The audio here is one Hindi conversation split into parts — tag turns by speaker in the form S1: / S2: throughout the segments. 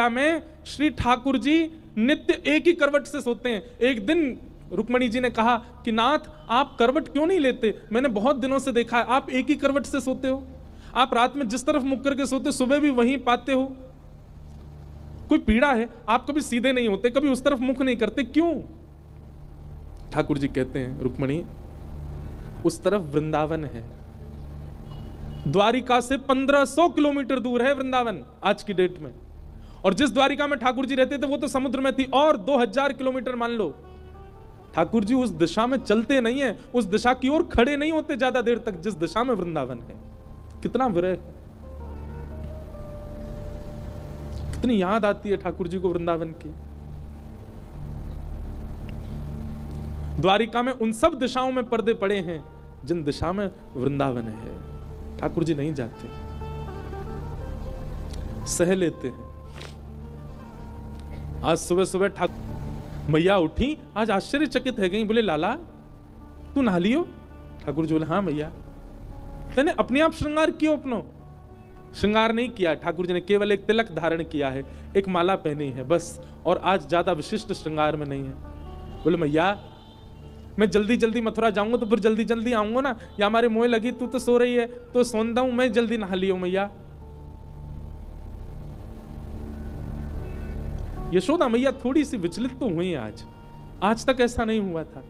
S1: में श्री ठाकुर जी नित्य एक ही करवट से सोते हैं। एक दिन रुक्मणी जी ने कहा कि नाथ आप करवट क्यों नहीं लेते, मैंने बहुत दिनों से देखा है आप एक ही करवट से सोते हो, आप रात में जिस तरफ मुख करके सोते सुबह भी वहीं पाते हो, कोई पीड़ा है? आप कभी सीधे नहीं होते, कभी उस तरफ मुख नहीं करते, क्यों? ठाकुर जी कहते हैं रुक्मणी उस तरफ वृंदावन है, द्वारिका से 1500 किलोमीटर दूर है वृंदावन आज की डेट में, और जिस द्वारिका में ठाकुर जी रहते थे वो तो समुद्र में थी, और 2000 किलोमीटर मान लो। ठाकुर जी उस दिशा में चलते नहीं है, उस दिशा की ओर खड़े नहीं होते ज्यादा देर तक जिस दिशा में वृंदावन है। कितना विरह, कितनी याद आती है ठाकुर जी को वृंदावन की। द्वारिका में उन सब दिशाओं में पर्दे पड़े हैं जिन दिशा में वृंदावन है। ठाकुर जी नहीं जाते, सह लेते हैं। आज सुबह सुबह ठाकुर मैया उठी, आज आश्चर्यचकित है गई, बोले लाला तू नहा लियो? ठाकुर जी बोले हाँ मैया। तेने अपने आप श्रृंगार कियो? अपनो श्रृंगार नहीं किया, ठाकुर जी ने केवल एक तिलक धारण किया है, एक माला पहनी है बस, और आज ज्यादा विशिष्ट श्रृंगार में नहीं है। बोले मैया मैं जल्दी जल्दी मथुरा जाऊंगा तो फिर जल्दी जल्दी आऊंगा ना, या हमारे मोह लगी, तू तो सो रही है तो सोंदा हूं, मैं जल्दी नहा लियो मैया। यशोदा मैया थोड़ी सी विचलित तो हुई आज तक ऐसा नहीं हुआ था।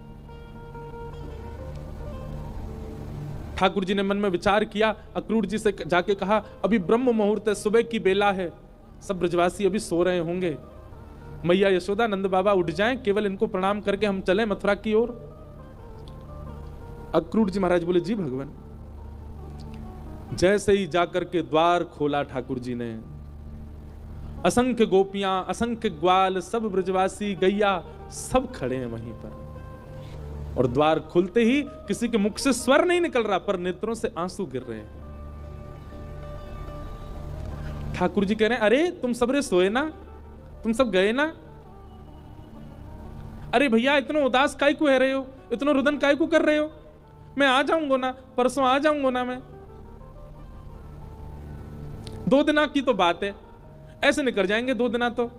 S1: ठाकुर जी ने मन में विचार किया, अक्रूर जी से जाके कहा अभी ब्रह्म मुहूर्त है, सुबह की बेला है, सब ब्रजवासी अभी सो रहे होंगे, मैया यशोदा नंद बाबा उठ जाएं, केवल इनको प्रणाम करके हम चलें मथुरा की ओर। अक्रूर जी महाराज बोले जी भगवान। जैसे ही जाकर के द्वार खोला ठाकुर जी ने, असंख्य गोपियां, असंख्य ग्वाल, सब ब्रजवासी, गैया सब खड़े हैं वहीं पर, और द्वार खुलते ही किसी के मुख से स्वर नहीं निकल रहा पर नेत्रों से आंसू गिर रहे हैं। ठाकुर जी कह रहे हैं अरे तुम सबरे सोए ना, तुम सब गए ना? अरे भैया इतना उदास काय को है रहे हो, इतना रुदन काय को कर रहे हो? मैं आ जाऊंगा ना, परसों आ जाऊंगा ना, मैं 2 दिना की तो बात है, ऐसे निकल जाएंगे 2 दिना तो।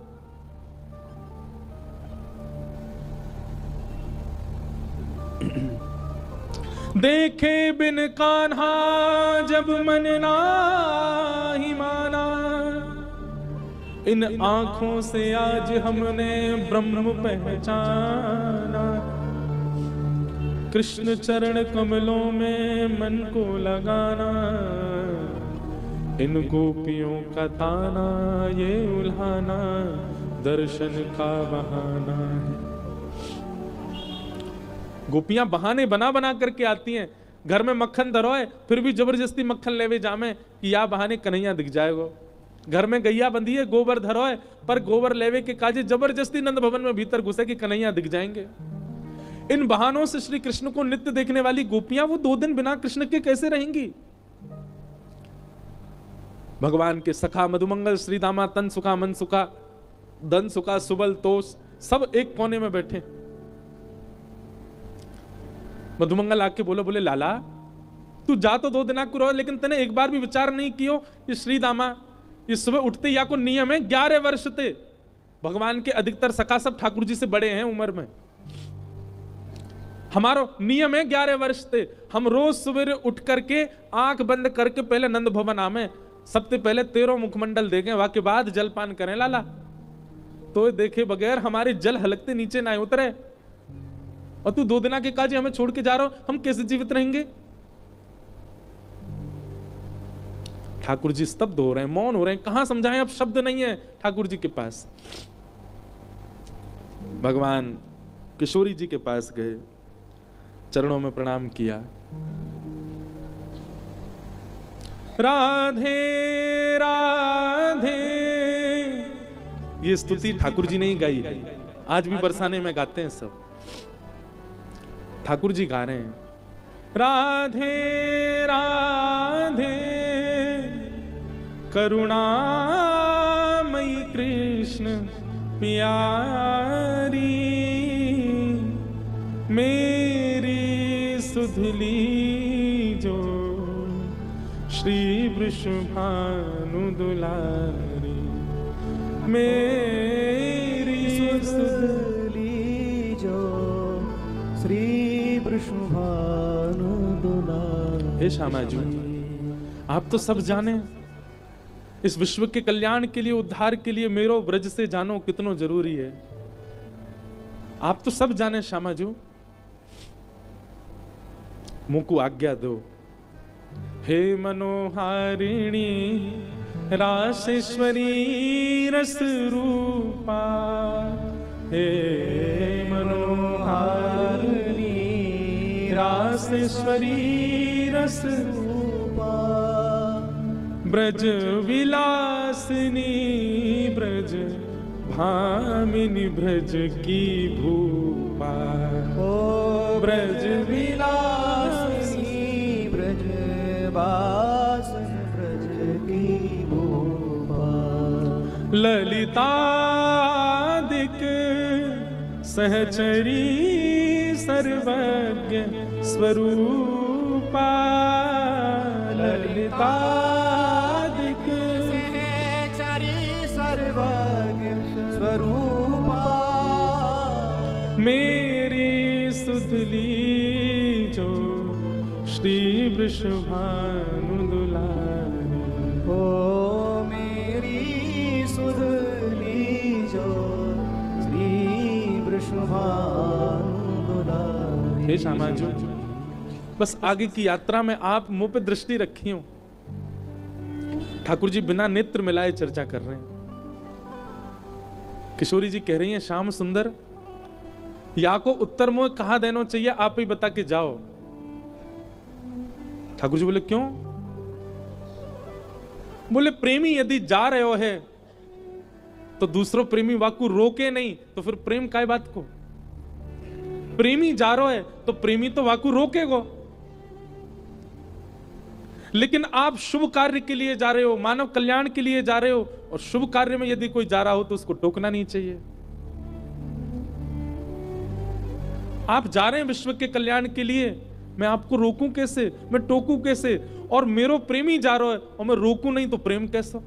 S1: देखे बिन कान्हा जब मन नाही माना, इन आंखों से आज हमने ब्रह्म पहचाना, कृष्ण चरण कमलों में मन को लगाना, इन गोपियों का ताना ये उल्हाना, दर्शन का बहाना है। गोपियां बहाने बना बना करके आती हैं, घर में मक्खन धरो है फिर भी जबरदस्ती मक्खन लेवे जामे कि या बहाने कन्हैया दिख जाएगो। घर में गैया बंधी है, गोबर धरो है, पर गोबर लेवे के काजे जबरदस्ती नंद भवन में भीतर घुसे कि कन्हैया दिख जाएंगे। इन बहानों से श्री कृष्ण को नित्य देखने वाली गोपियां वो 2 दिन बिना कृष्ण के कैसे रहेंगी? भगवान के सखा मधुमंगल, श्री दामा, तन सुखा, मन सुखा, धन सुखा, सुबल तोष, सब एक कोने में बैठे। मधुमंगल आके बोले लाला तू जा तो 2 दिना को रहो, लेकिन तने एक बार भी विचार नहीं कियो ये श्री दामा ये सुबह उठते या को नियम है 11 वर्ष थे, भगवान के अधिकतर सखा सब ठाकुर जी से बड़े हैं उम्र में, हमारो नियम है 11 वर्ष थे, हम रोज सवेरे उठ करके आंख बंद करके पहले नंद भवन आमे, सबसे पहले 13 मुखमंडल देखें, वाके बाद जलपान करें लाला, तो देखे बगैर हमारे जल हलकते नीचे ना उतरे, और तू 2 दिना के काजे हमें छोड़ के जा रहा हो, हम कैसे जीवित रहेंगे? ठाकुर जी स्तब्ध हो रहे हैं, मौन हो रहे हैं, कहां समझाएं, अब शब्द नहीं है ठाकुर जी के पास। भगवान किशोरी जी के पास गए, चरणों में प्रणाम किया, राधे राधे, ये स्तुति ठाकुर जी ने ही गाई है, आज भी बरसाने में गाते हैं सब, ठाकुर जी गा रहे हैं राधे राधे करुणामयी कृष्ण प्यारी, मेरी सुधली जो श्री वृषभानु दुलारी, मेरी सुध
S2: लीजो श्री वृषभानु दुलारी।
S1: हे श्यामा जी, आप तो सब जाने, इस विश्व के कल्याण के लिए, उद्धार के लिए मेरो ब्रज से जानो कितनो जरूरी है। आप तो सब जाने श्यामा जी, मुझको आज्ञा दो। हे मनोहारिणी रासेश्वरी रस रूपा, हे मनोहारिणी रासेश्वरी रस रूपा, ब्रज विलासिनी ब्रज भामिनी ब्रज की भूपा।
S2: ओ
S1: ब्रज
S2: विलासिनी ब्रज वासन ब्रज की भूपा।
S1: ललितादिक सहचरी सर्वज्ञ स्वरूपा, ललितादिक
S2: सहचरी सर्वज्ञ स्वरूपा।
S1: मेरी सुध लीजो श्री वृषभानु दुलारी।
S2: ओ मेरी सुध लीजो श्री वृषभानु दुलारी।
S1: हे श्यामा जी, बस आगे की यात्रा में आप मुंह पे दृष्टि रखी हो। ठाकुर जी बिना नेत्र मिलाए चर्चा कर रहे हैं। किशोरी जी कह रही हैं, श्याम सुंदर, या को उत्तर मुंह कहां देना चाहिए, आप ही बता के जाओ। ठाकुर जी बोले, क्यों? बोले, प्रेमी यदि जा रहे हो है तो दूसरों प्रेमी वाकु रोके नहीं, तो फिर प्रेम काय बात को? प्रेमी जा रहा है तो प्रेमी तो वाकु रोकेगो। लेकिन आप शुभ कार्य के लिए जा रहे हो, मानव कल्याण के लिए जा रहे हो, और शुभ कार्य में यदि कोई जा रहा हो तो उसको टोकना नहीं चाहिए। आप जा रहे हैं विश्व के कल्याण के लिए, मैं आपको रोकूं कैसे, मैं टोकूं कैसे? और मेरो प्रेमी जा रहा है और मैं रोकूं नहीं तो प्रेम कैसा?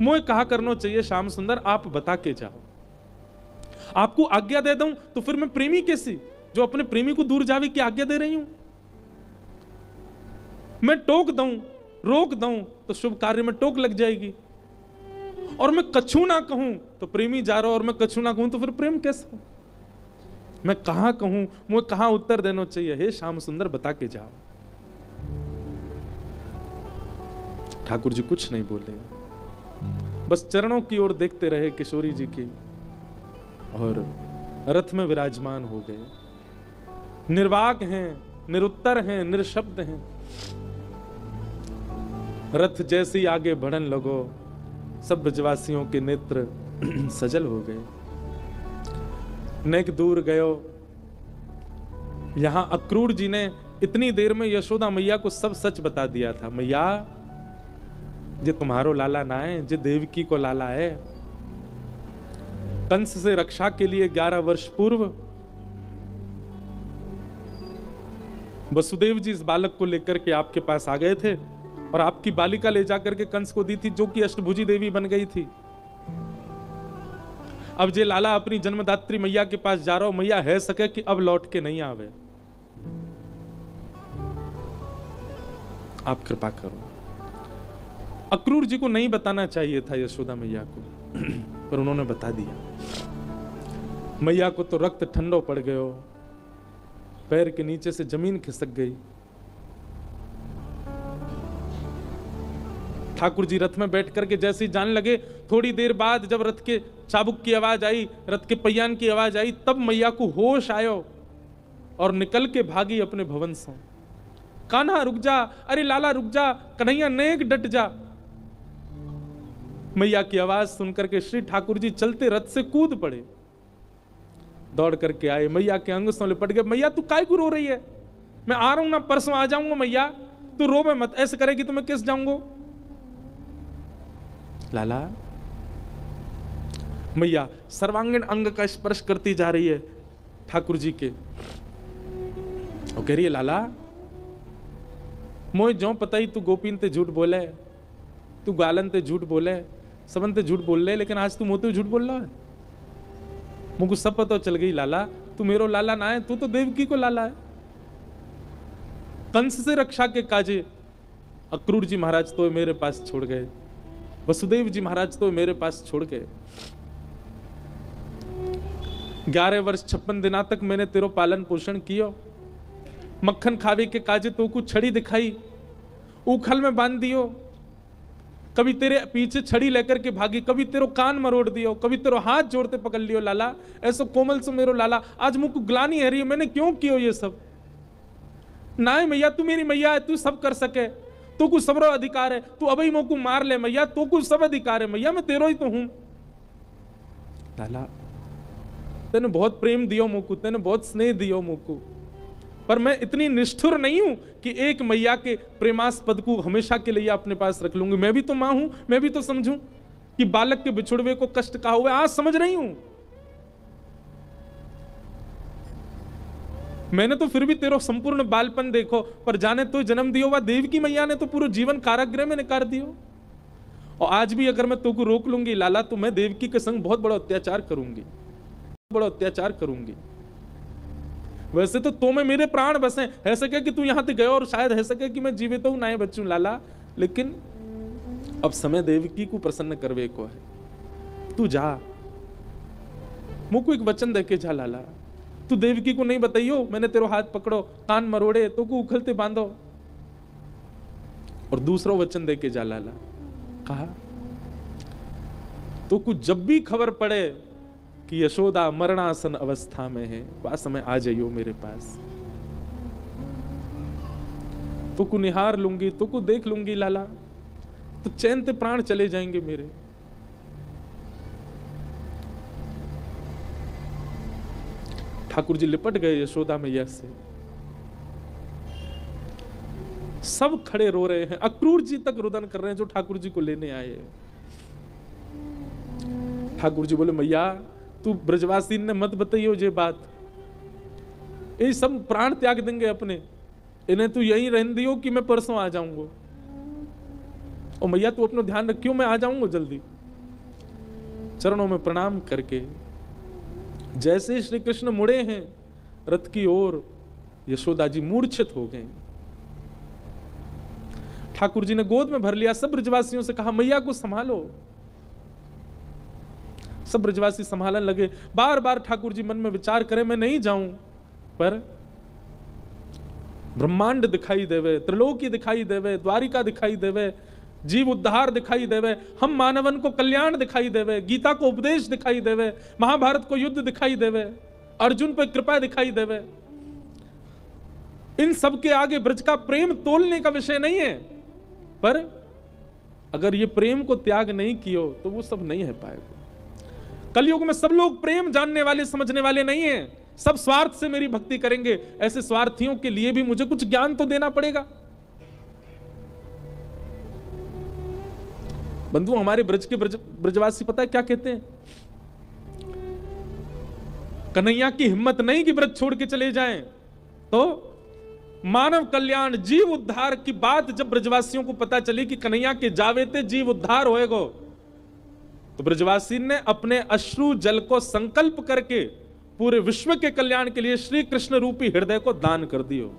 S1: मुझे कहा करना चाहिए, श्याम सुंदर आप बता के जाओ। आपको आज्ञा दे दूं तो फिर मैं प्रेमी कैसी, जो अपने प्रेमी को दूर जावे की आज्ञा दे रही हूं? मैं टोक दूं, रोक दूं तो शुभ कार्य में टोक लग जाएगी। और मैं कछु ना कहूं तो प्रेमी जा रहा, और मैं कछु ना कहूं तो फिर प्रेम कैसा? मैं कहां कहूं, मुझे कहां उत्तर देना चाहिए? हे श्याम सुंदर बता के जाओ। ठाकुर जी कुछ नहीं बोले, बस चरणों की ओर देखते रहे किशोरी जी की, और रथ में विराजमान हो गए। निर्वाक हैं, निरुत्तर हैं, निरशब्द हैं। रथ जैसे ही आगे बढ़न लगो, सब ब्रजवासियों के नेत्र सजल हो गए। नेक दूर गयो, यहां अक्रूर जी ने इतनी देर में यशोदा मैया को सब सच बता दिया था। मैया, जे तुम्हारो लाला ना है, जे देवकी को लाला है। कंस से रक्षा के लिए 11 वर्ष पूर्व वसुदेव जी इस बालक को लेकर के आपके पास आ गए थे, और आपकी बालिका ले जाकर के कंस को दी थी, जो कि अष्टभुजी देवी बन गई थी। अब जे लाला अपनी जन्मदात्री मैया के पास जा रहा हो, मैया है सके कि अब लौट के नहीं आवे। आप कृपा करो। अक्रूर जी को नहीं बताना चाहिए था यशोदा मैया को, पर उन्होंने बता दिया। मैया को तो रक्त ठंडो पड़ गयो, पैर के नीचे से जमीन खिसक गई। ठाकुर जी रथ में बैठ करके जैसे ही जाने लगे, थोड़ी देर बाद जब रथ के चाबुक की आवाज आई, रथ के पहियान की आवाज आई, तब मैया को होश आयो और निकल के भागी अपने भवन से। कान्हा रुक जा, अरे लाला रुक जा, कन्हैया नेक डट जा। मैया की आवाज सुनकर के श्री ठाकुर जी चलते रथ से कूद पड़े, दौड़ करके आए, मैया के अंग से लिपट गए। मैया तू काय को रो रही है? मैं आ रहा हूं ना, परसों आ जाऊंगा। मैया तू रोवे मत, ऐसे करेगी तो मैं किस जाऊंगा? लाला, मैया सर्वांगीण अंग का स्पर्श करती जा रही है ठाकुर जी के, और कह रही है, लाला मोए जो पता ही तू गोपीन ते झूठ बोले, तू गालन ते झूठ बोले, सबन ते झूठ बोल रहे, लेकिन आज तू मोते झूठ बोल रहा है। मुझको सब पता चल गई लाला, तू मेरो लाला ना है, तू तो देवकी को लाला है। कंस से रक्षा के काजे अक्रूर जी महाराज तो मेरे पास छोड़ गए, वसुदेव जी महाराज तो मेरे पास छोड़ गए। 11 वर्ष 56 दिना तक मैंने तेरो पालन पोषण कियो। मक्खन खावे के काजे तो को छड़ी दिखाई, उखल में बांध दियो। कभी तेरे पीछे छड़ी लेकर के भागी, कभी तेरो कान मरोड़ दियो, कभी तेरो हाथ जोड़ते पकड़ लियो लाला। ऐसो कोमल से मेरो लाला, आज मुझको ग्लानी है रही है, मैंने क्यों कियो ये सब। ना है मैया, तू मेरी मैया है, तू सब कर सके, तू को सबरो अधिकार है। तू अभी मोको मार ले मैया, तू को सब अधिकार है मैया, मैं तेरो ही तो हूं। लाला तेने बहुत प्रेम दियो मोको, तेने बहुत स्नेह दियो मोको, पर मैं इतनी निष्ठुर नहीं हूं कि एक मैया के प्रेमास्पद को हमेशा के लिए अपने पास रख लूंगी। मैं भी तो मां हूं, मैं भी तो समझूं कि बालक के बिछुड़वे को कष्ट का हुआ, आज समझ रही हूं। मैंने तो फिर भी तेरो संपूर्ण बालपन देखो, पर जाने तो जन्म दियो, वह देवकी मैया ने तो पूरा जीवन कारागृह में निकाल दियो। और आज भी अगर मैं तो को रोक लूंगी लाला, तो मैं देवकी के संग बहुत बड़ा अत्याचार करूंगी, बड़ा अत्याचार करूंगी। वैसे तो में मेरे प्राण बसे, है सके कि तू यहां तक गयो और शायद है सके कि मैं जीवित हूं, ना है बच्चू लाला, लेकिन अब समय देवकी को प्रसन्न करवे को है। तू जा, मुझको एक वचन देके जा लाला। तू देवकी को नहीं बताइयो मैंने तेरो हाथ पकड़ो, कान मरोड़े, तो को उखलते बांधो। और दूसरा वचन देके जा लाला। कहा तो कुछ जब भी खबर पड़े कि यशोदा मरणासन अवस्था में है, वह समय आ जाइयो मेरे पास, तो को निहार लूंगी, तो को देख लूंगी लाला, तो चैन से प्राण चले जाएंगे मेरे। ठाकुर जी लिपट गए यशोदा मैया से। सब खड़े रो रहे हैं, अक्रूर जी तक रुदन कर रहे हैं जो ठाकुर जी को लेने आए। ठाकुर जी बोले मैया तू ब्रजवासी ने मत बताइयो ये बात, ये सब प्राण त्याग देंगे अपने, इन्हें तू यहीं रहने दियो कि मैं परसों आ जाऊंगा। और मैया तू अपना ध्यान रखियो, मैं आ जाऊंगा जल्दी। चरणों में प्रणाम करके जैसे श्री कृष्ण मुड़े हैं रथ की ओर, यशोदा जी मूर्छित हो गए। ठाकुर जी ने गोद में भर लिया, सब ब्रजवासियों से कहा मैया को संभालो। सब ब्रजवासी संभालने लगे। बार बार ठाकुर जी मन में विचार करें मैं नहीं जाऊं, पर ब्रह्मांड दिखाई देवे, त्रिलोकी दिखाई देवे, द्वारिका दिखाई देवे, जीव उद्धार दिखाई देवे, हम मानवन को कल्याण दिखाई देवे, गीता को उपदेश दिखाई देवे, महाभारत को युद्ध दिखाई देवे, अर्जुन पर कृपा दिखाई देवे। इन सब के आगे ब्रज का प्रेम तोलने का विषय नहीं है, पर अगर ये प्रेम को त्याग नहीं कियो तो वो सब नहीं है पाएगा। कलयुग में सब लोग प्रेम जानने वाले समझने वाले नहीं हैं, सब स्वार्थ से मेरी भक्ति करेंगे। ऐसे स्वार्थियों के लिए भी मुझे कुछ ज्ञान तो देना पड़ेगा। बंधु हमारे ब्रज के ब्रजवासी पता है क्या कहते हैं? कन्हैया की हिम्मत नहीं कि ब्रज छोड़ के चले जाएं, तो मानव कल्याण जीव उद्धार की बात जब ब्रजवासियों को पता चली कि कन्हैया के जावेते जीव उद्धार होएगो, तो ब्रजवासी ने अपने अश्रु जल को संकल्प करके पूरे विश्व के कल्याण के लिए श्री कृष्ण रूपी हृदय को दान कर दियो।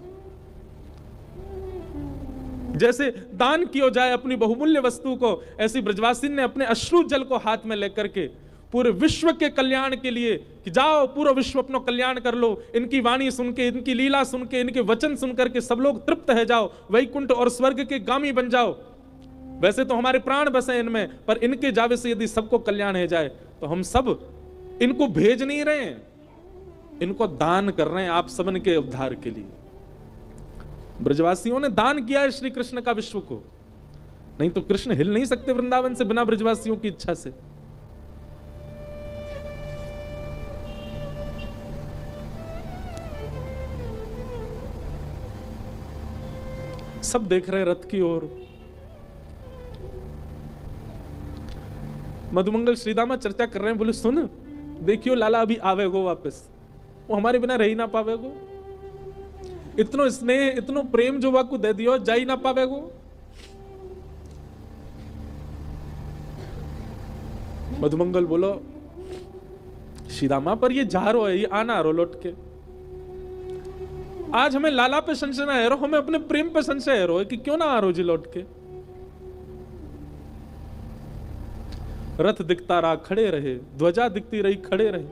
S1: जैसे दान किया जाए अपनी बहुमूल्य वस्तु को, ऐसी ब्रजवासी ने अपने अश्रु जल को हाथ में लेकर के पूरे विश्व के कल्याण के लिए कि जाओ पूरा विश्व अपना कल्याण कर लो, इनकी वाणी सुन के, इनकी लीला सुन के, इनके वचन सुन करके सब लोग तृप्त है जाओ, वैकुंठ और स्वर्ग के गामी बन जाओ। वैसे तो हमारे प्राण बसे इनमें, पर इनके जावे से यदि सबको कल्याण है जाए तो हम सब इनको भेज नहीं रहे हैं, इनको दान कर रहे हैं आप सबन के उद्धार के लिए। ब्रजवासियों ने दान किया है श्री कृष्ण का विश्व को, नहीं तो कृष्ण हिल नहीं सकते वृंदावन से बिना ब्रजवासियों की इच्छा से। सब देख रहे रथ की ओर। मधुमंगल श्रीदामा चर्चा कर रहे हैं, बोले सुन देखियो लाला अभी आवेगो वापस, वो हमारे बिना रह ही ना पावेगो, इतनो स्नेह इतनो प्रेम जो वाकू दे दियो जा ही ना पावेगो। मधुमंगल बोलो श्रीदामा पर ये जा रो है, ये आना रो लौट के। आज हमें लाला पे संशय है रो, हमें अपने प्रेम पे संशय है रो कि क्यों ना आ रो जी लौट के। रथ दिखता रहा खड़े रहे, ध्वजा दिखती रही खड़े रहे,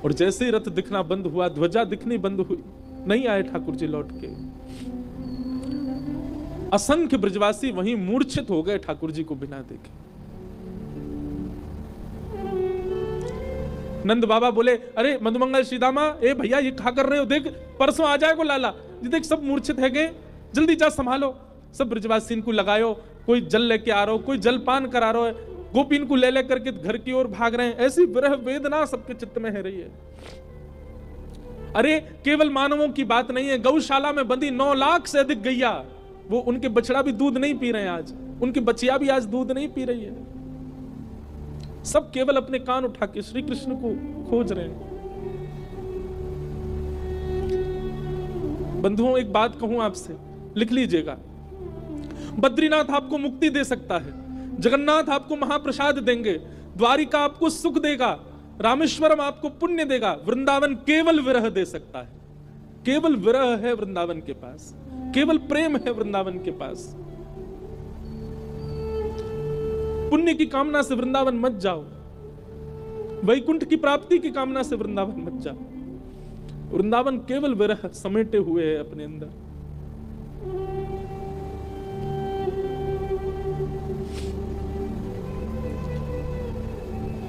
S1: और जैसे ही रथ दिखना बंद हुआ, ध्वजा दिखनी बंद हुई, नहीं आए ठाकुर जी लौट के। असंख्य ब्रजवासी वहीं मूर्छित हो गए ठाकुर जी को बिना देखे। नंद बाबा बोले, अरे मधुमंगल श्रीदामा, ए भैया ये क्या कर रहे हो, देख परसों आ जाएगा लाला जी, देख सब मूर्छित है गए, जल्दी जा संभालो। सब ब्रजवासी इनको लगायो, कोई जल लेके आ रहा हो, कोई जलपान करा रहा है, गोपी इनको ले लेकर के घर की ओर भाग रहे हैं। ऐसी विरह वेदना सबके चित्त में है रही है। अरे केवल मानवों की बात नहीं है, गौशाला में बंदी 9 लाख से अधिक गैया, वो उनके बछड़ा भी दूध नहीं पी रहे हैं आज, उनकी बच्चियां भी आज दूध नहीं पी रही है। सब केवल अपने कान उठा के श्री कृष्ण को खोज रहे हैं। बंधुओं एक बात कहूं आपसे, लिख लीजिएगा, बद्रीनाथ आपको मुक्ति दे सकता है, जगन्नाथ आपको महाप्रसाद देंगे, द्वारिका आपको सुख देगा, रामेश्वरम आपको पुण्य देगा, वृंदावन केवल विरह दे सकता है। केवल विरह है वृंदावन के पास, केवल प्रेम है वृंदावन के पास। पुण्य की कामना से वृंदावन मत जाओ, वैकुंठ की प्राप्ति की कामना से वृंदावन मत जाओ। वृंदावन केवल विरह समेटे हुए है अपने अंदर।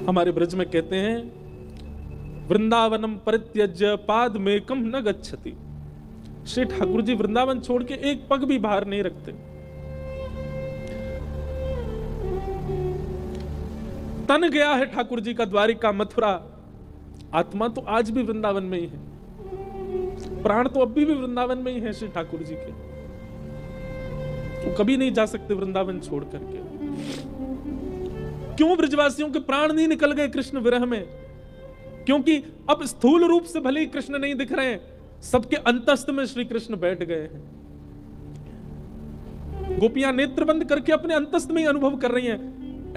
S1: हमारे ब्रज में कहते हैं, वृंदावनम परित्यज्य पादमेकम न गच्छति। श्री ठाकुर जी वृंदावन छोड़ के एक पग भी बाहर नहीं रखते। तन गया है ठाकुर जी का द्वारिका मथुरा, आत्मा तो आज भी वृंदावन में ही है, प्राण तो अभी भी वृंदावन में ही है श्री ठाकुर जी के। वो कभी नहीं जा सकते वृंदावन छोड़ करके। क्यों ब्रजवासियों के प्राण नहीं निकल गए कृष्ण विरह में? क्योंकि अब स्थूल रूप से भले ही कृष्ण नहीं दिख रहे हैं, सबके अंतस्थ में श्री कृष्ण बैठ गए हैं। गोपियां नेत्र बंद करके अपने अंतस्थ में ही अनुभव कर रही हैं।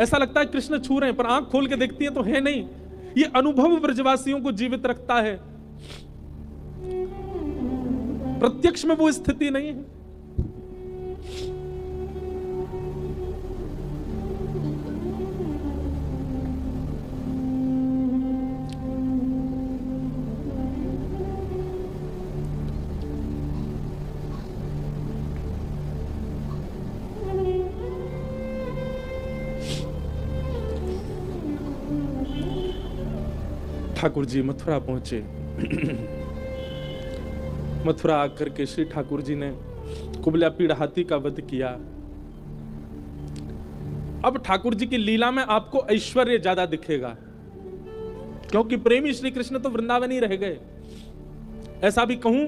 S1: ऐसा लगता है कृष्ण छू रहे हैं, पर आंख खोल के देखती हैं तो है नहीं। ये अनुभव ब्रजवासियों को जीवित रखता है, प्रत्यक्ष में वो स्थिति नहीं है। ठाकुर जी मथुरा पहुंचे। मथुरा आकर के श्री ठाकुर जी ने कुबल्या पीड़ हाथी का वध किया। अब ठाकुर जी की लीला में आपको ऐश्वर्य ज्यादा दिखेगा, क्योंकि प्रेमी श्री कृष्ण तो वृंदावन ही रह गए। ऐसा भी कहूं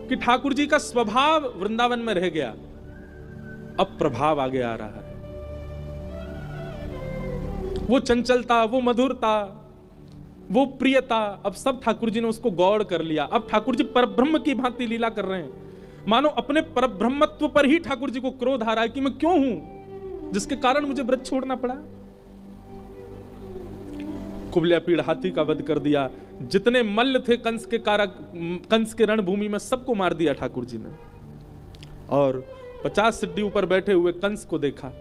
S1: कि ठाकुर जी का स्वभाव वृंदावन में रह गया, अब प्रभाव आगे आ रहा है। वो चंचलता, वो मधुरता, वो प्रियता, अब सब ठाकुर जी ने उसको गौड़ कर लिया। अब ठाकुर जी परब्रह्म की भांति लीला कर रहे हैं। मानो अपने परब्रह्मत्व पर ही ठाकुर जी को क्रोध आ रहा है कि मैं क्यों हूं जिसके कारण मुझे व्रत छोड़ना पड़ा। कुबल्या पीड़ हाथी का वध कर दिया। जितने मल्ल थे कंस के कारक, कंस के रणभूमि में सबको मार दिया ठाकुर जी ने। और 50 सिड्डी ऊपर बैठे हुए कंस को देखा।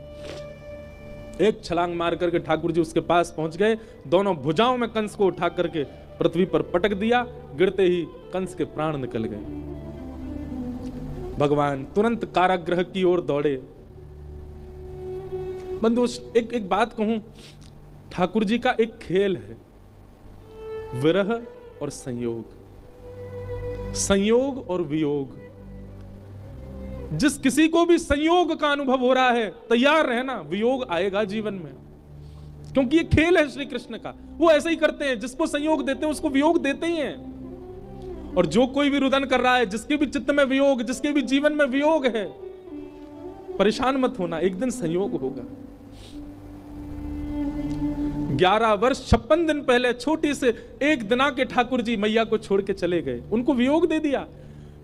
S1: एक छलांग मार करके ठाकुर जी उसके पास पहुंच गए, दोनों भुजाओं में कंस को उठा करके पृथ्वी पर पटक दिया। गिरते ही कंस के प्राण निकल गए। भगवान तुरंत कारागृह की ओर दौड़े। बंधु एक बात कहूं, ठाकुर जी का एक खेल है, विरह और संयोग, संयोग और वियोग। जिस किसी को भी संयोग का अनुभव हो रहा है, तैयार रहना, वियोग आएगा जीवन में, क्योंकि ये खेल है श्री कृष्ण का। वो ऐसे ही करते हैं, जिसको संयोग देते हैं उसको वियोग देते ही हैं। और जो कोई भी रुदन कर रहा है, जिसके भी चित्त में वियोग, जिसके भी जीवन में वियोग है, परेशान मत होना, एक दिन संयोग होगा। 11 वर्ष 56 दिन पहले छोटी से एक दिना के ठाकुर जी मैया को छोड़ के चले गए, उनको वियोग दे दिया।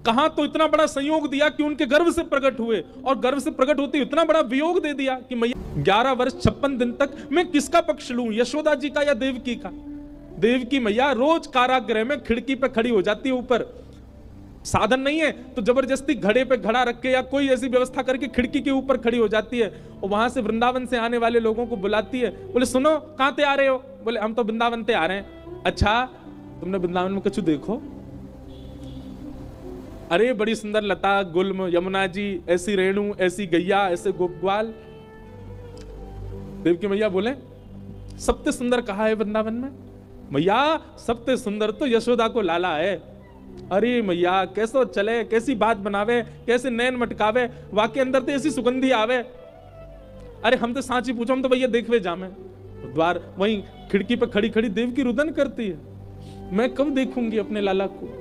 S1: कहां तो इतना बड़ा संयोग दिया कि उनके गर्भ से प्रकट हुए, और गर्भ से प्रकट होते इतना बड़ा वियोग दे दिया कि मैया 11 वर्ष 56 दिन तक मैं किसका पक्ष लूं, यशोदा जी का या देवकी का। देवकी मैया रोज कारागृह में खिड़की पे खड़ी हो जाती है, ऊपर साधन नहीं है तो जबरदस्ती घड़े पे घड़ा रख के या कोई ऐसी व्यवस्था करके खिड़की के ऊपर खड़ी हो जाती है, और वहां से वृंदावन से आने वाले लोगों को बुलाती है। बोले सुनो कहां ते आ रहे हो? बोले हम तो वृंदावन ते आ रहे हैं। अच्छा तुमने वृंदावन में कछु देखो? अरे बड़ी सुंदर लता गुल्म, यमुना जी, ऐसी रेणु, ऐसी गैया, ऐसे गोपग्वाल। देवकी मैया बोले सबसे सुंदर कहा है वृंदावन में? मैया सबसे सुंदर तो यशोदा को लाला है। अरे मैया कैसो चले, कैसी बात बनावे, कैसे नैन मटकावे, वाके अंदर तो ऐसी सुगंधी आवे। अरे हम तो सांची पूछो, हम तो भैया देखवे जामे। द्वार वहीं खिड़की पे खड़ी खड़ी देवकी रुदन करती है, मैं कब देखूंगी अपने लाला को।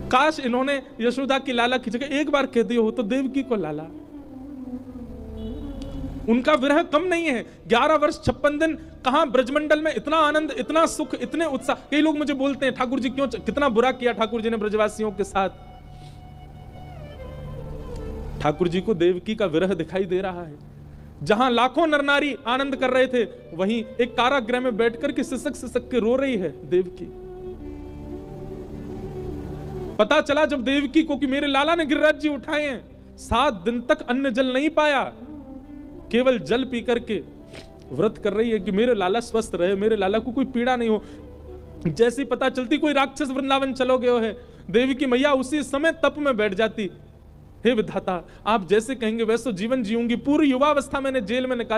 S1: काश इन्होंने यशोदा की लाला की जगह एक बार कह दिया हो तो देवकी को लाला। उनका विरह कम नहीं है। 11 वर्ष 56 दिन कहां ब्रजमंडल में इतना आनंद, इतना सुख, इतने उत्साह। कई लोग मुझे बोलते हैं ठाकुर जी क्यों, कितना बुरा किया ठाकुर जी ने ब्रजवासियों के साथ। ठाकुर जी को देवकी का विरह दिखाई दे रहा है। जहां लाखों नर नारी आनंद कर रहे थे, वहीं एक कारागृह में बैठकर के सिसक सिसक के रो रही है देवकी। पता चला जब देवकी को कि मेरे लाला ने गिरिराज जी उठाए हैं, 7 दिन तक अन्न जल नहीं पाया, केवल जल पी करके व्रत कर रही है कि मेरे लाला स्वस्थ रहे, मेरे लाला को कोई पीड़ा नहीं हो। जैसी पता चलती कोई राक्षस वृंदावन चलो गए है, देवकी मैया उसी समय तप में बैठ जाती। हे विधाता आप जैसे कहेंगे वैसे जीवन जीऊंगी, पूरी युवावस्था मैंने जेल में निकाल